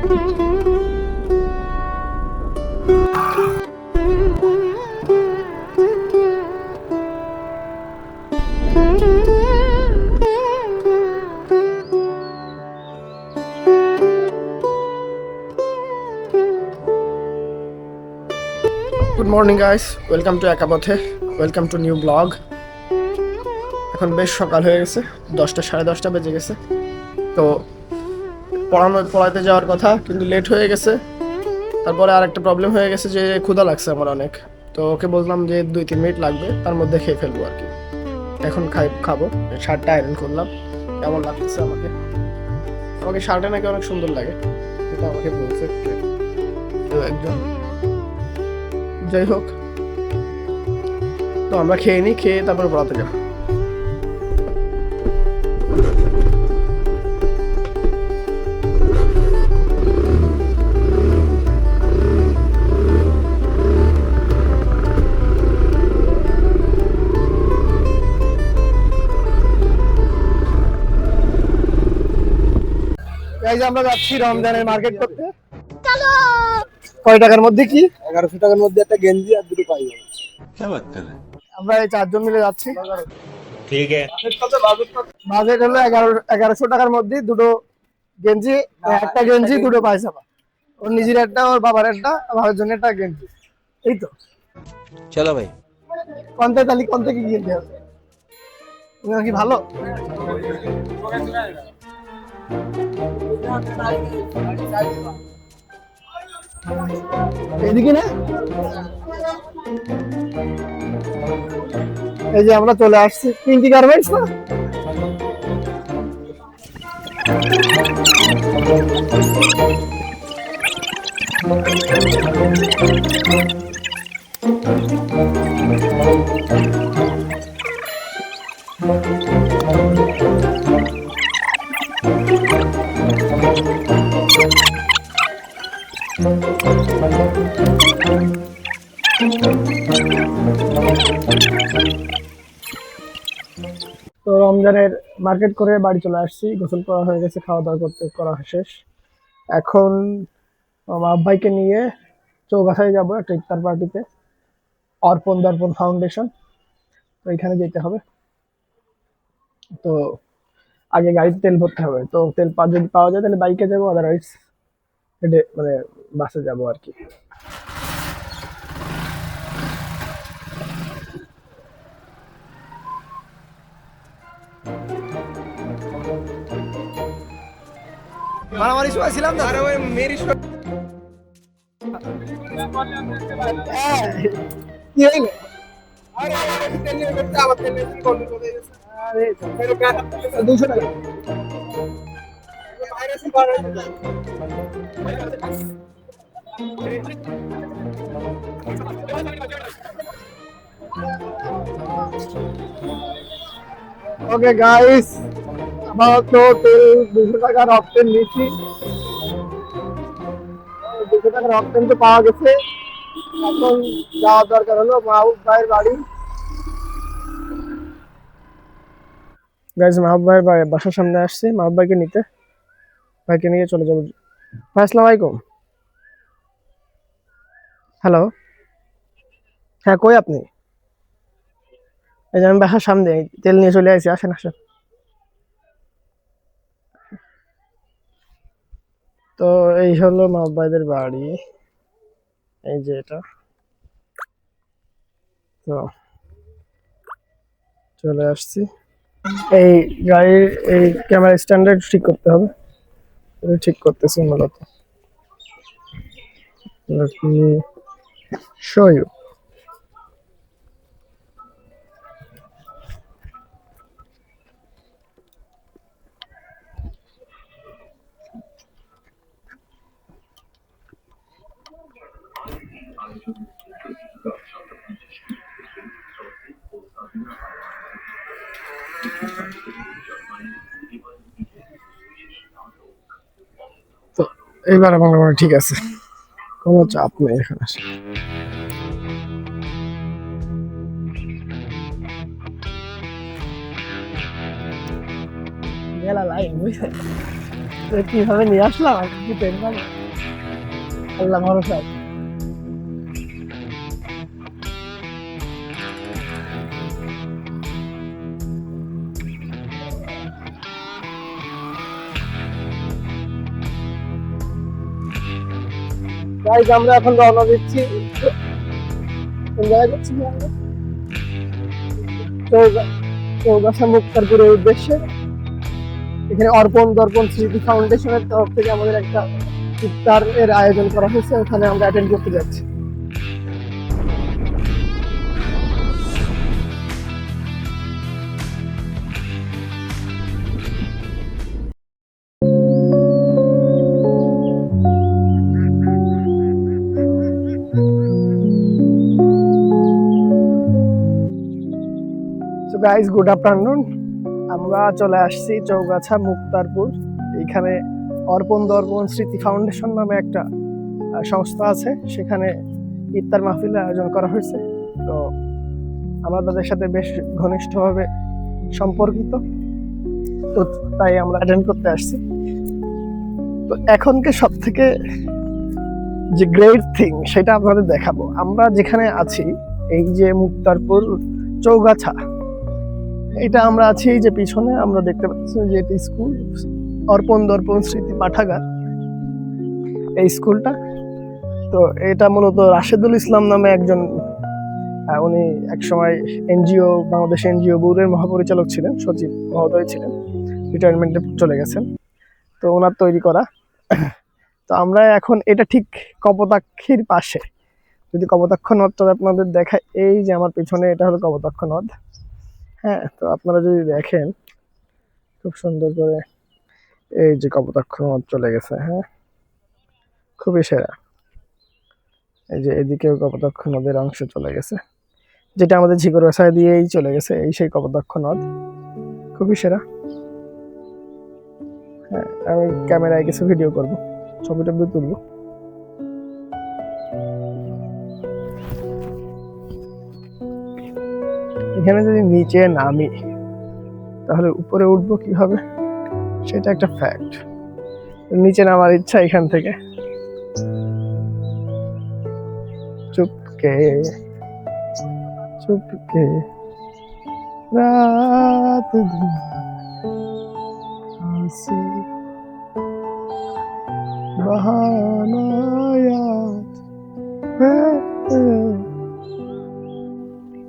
Good morning guys, welcome to Ekapothe, welcome to new blog. এখন বেশ সকাল হয়ে গেছে, 10টা সাড়ে 10টা বেজে গেছে। তো পড়াতে যাওয়ার কথা, কিন্তু লেট হয়ে গেছে। তারপরে আর একটা প্রবলেম হয়ে গেছে যে ক্ষুধা লাগছে আমার অনেক। তো ওকে বললাম যে 2-3 মিনিট লাগবে, তার মধ্যে খেয়ে ফেলবো আর কি। এখন খাবো। শার্টটা আয়রন করলাম, কেমন লাগতেছে আমাকে শার্টে নাকি অনেক সুন্দর লাগে, এটা আমাকে বলছে তো একজন। যাই হোক, তো আমরা খেয়ে নিই, খেয়ে তারপরে পড়াতে যাবো। এই যে আমরা যাচ্ছি রমজানের মার্কেট করতে। কয় টাকার মধ্যে কি? 1100 টাকার মধ্যে একটা গেঞ্জি আর দুটো পায়জামা। আমরা এই 4 জন মিলে যাচ্ছি। ठीक है। বাজেট হলো 1100 টাকার মধ্যে দুটো গেঞ্জি, একটা গেঞ্জি দুটো পায়জামা। ওর নিজের একটা, ওর বাবার একটা, ভাইয়ের জন্য একটা গেঞ্জি। এই তো। चलो भाई। কোন থেকে কিনতে হবে? কি ভালো? এদিকে না, এই যে আমরা চলে আসছি পিঙ্কি গার্মেন্টস না। তো রমজানের মার্কেট করে বাড়ি চলে আসছি, গোসল করা হয়ে গেছে, খাওয়া দাওয়া করা শেষ। এখন আমার ভাইকে নিয়ে চৌগাছায় যাব একটা ইফতার পার্টিতে, অর্পণ দর্পণ ফাউন্ডেশন। তো এখানে যেতে হবে। তো আগে গাড়িতে তেল ভরতে হবে, তো তেল যদি পাওয়া যায় তাহলে বাইকে যাবো, আদারওয়াইজ হেঁটে মানে বাসে যাবো আর কি। মারামারি শুয়েছিলাম না, ওই মেরি কি হইলো? আরে 200 টাকা। ওকে গাইস, আমার তো তেল 200 টাকার অপশন নিচ্ছি। 200 টাকার অপশন তো পাওয়া গেছে। এখন যাওয়ার দরকার হলো মাহবুব ভাইয়ের বাড়ি। গাইস, মাহবুব ভাইয়ের বাসার সামনে আসছি মাহবুব ভাইকে নিতে। ভাইকে নিয়ে চলে যাবো। ভাই আসসালামু আলাইকুম। হ্যালো, হ্যাঁ কই আপনি? এই যে আমি বাসার সামনে তেল নিয়ে চলে আসি, আসেন আসেন। তো এই হলো মাহবুব ভাইদের বাড়ি, এই যে এটা। তো চলে আসছি। এই গাড়ির এই ক্যামেরা স্ট্যান্ডার্ড ঠিক করতে হবে, ঠিক করতেছি মূলত। Let me show you. তো এইবার আমার মনে হয় ঠিক আছে, কোনো চাপ নেই এখানে। মেলা লাইন বুঝছেন, কিভাবে নিয়ে আসলাম আর কি টেন পাবো, আল্লাহ ভরসা। গাইজ আমরা এখন রওনা দিচ্ছি। কোন জায়গায় যাচ্ছি আমরা? চৌগাছা মুক্তারপুরের উদ্দেশ্যে। এখানে অর্পণ দর্পণ স্মৃতি ফাউন্ডেশনের তরফ থেকে আমাদের একটা ইফতার এর আয়োজন করা হয়েছে, ওখানে আমরা অ্যাটেন্ড করতে যাচ্ছি। So guys, good afternoon. আমরা চলে আসছি চৌগাছা মুক্তারপুর। এখানে অর্পণ দর্পণ স্মৃতি ফাউন্ডেশন নামে একটা সংস্থা আছে, সেখানে ইফতার মাহফিলের আয়োজন করা হয়েছে। তো আমরা তাদের সাথে বেশ ঘনিষ্ঠভাবে সম্পর্কিত, তো তাই আমরা অ্যাটেন্ড করতে আসছি। তো এখনকার সব থেকে যে গ্রেট থিং সেটা আপনাদের দেখাবো। আমরা যেখানে আছি, এই যে মুক্তারপুর চৌগাছা, এটা আমরা আছি এই যে পিছনে আমরা দেখতে পাচ্ছি যে এটা স্কুল, অর্পণ দর্পণ স্মৃতি পাঠাগার, এই স্কুলটা। তো এটা মূলত রাশেদুল ইসলাম নামে একজন, উনি একসময় এনজিও, বাংলাদেশ এনজিও বোর্ডের মহাপরিচালক ছিলেন, সচিব মহোদয় ছিলেন, রিটায়ারমেন্টে চলে গেছেন। তো ওনার তৈরি করা। তো আমরা এখন এটা ঠিক কপোতাক্ষের পাশে। যদি কপোতাক্ষ নদটা আপনাদের দেখায়, এই যে আমার পিছনে এটা হলো কপোতাক্ষ নদ। হ্যাঁ, তো আপনারা যদি দেখেন খুব সুন্দর করে, এই যে কপোতাক্ষ নদ চলে গেছে। হ্যাঁ, খুবই সেরা। এই যে এদিকেও কপোতাক্ষ নদের অংশ চলে গেছে, যেটা আমাদের ঝিকরগাছা দিয়েই চলে গেছে, এই সেই কপোতাক্ষ নদ, খুবই সেরা। হ্যাঁ, আমি ক্যামেরায় কিছু ভিডিও করব, ছবি টবি তুলবো। এখানে যদি নিচে নামি তাহলে উপরে উঠবো কিভাবে, সেটা একটা ফ্যাক্ট। নিচে নামার ইচ্ছা এখান থেকে। চুপকে চুপকে রাত হাসি বাহানায়াত।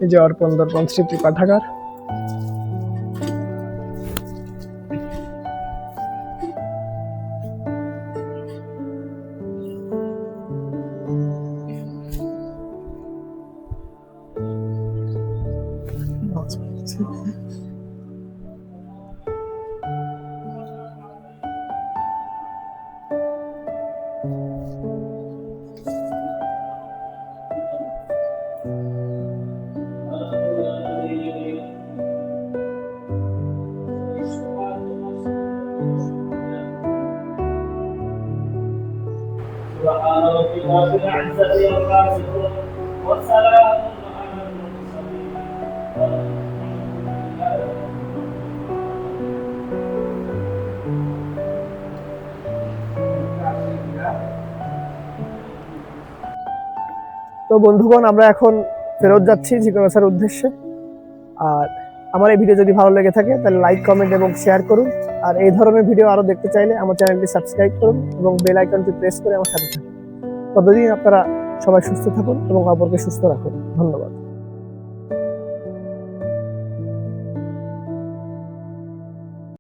এই যে অর্পণ দর্পণ স্মৃতি পাঠাগার। سبحان ربك رب العزة عما يصفون وسلام على المرسلين তো বন্ধুগণ, আমরা এখন ফেরত যাচ্ছি ঝিকরগাছার উদ্দেশ্যে। আর আমার এই ভিডিও যদি ভালো লেগে থাকে তাহলে লাইক, কমেন্ট এবং শেয়ার করুন। আর এই ধরনের ভিডিও আরো দেখতে চাইলে আমার চ্যানেলটি সাবস্ক্রাইব করুন এবং বেল আইকনটি প্রেস করে আমার সাথে থাকুন। ততদিন আপনারা সবাই সুস্থ থাকুন এবং অপরকে সুস্থ রাখুন। ধন্যবাদ।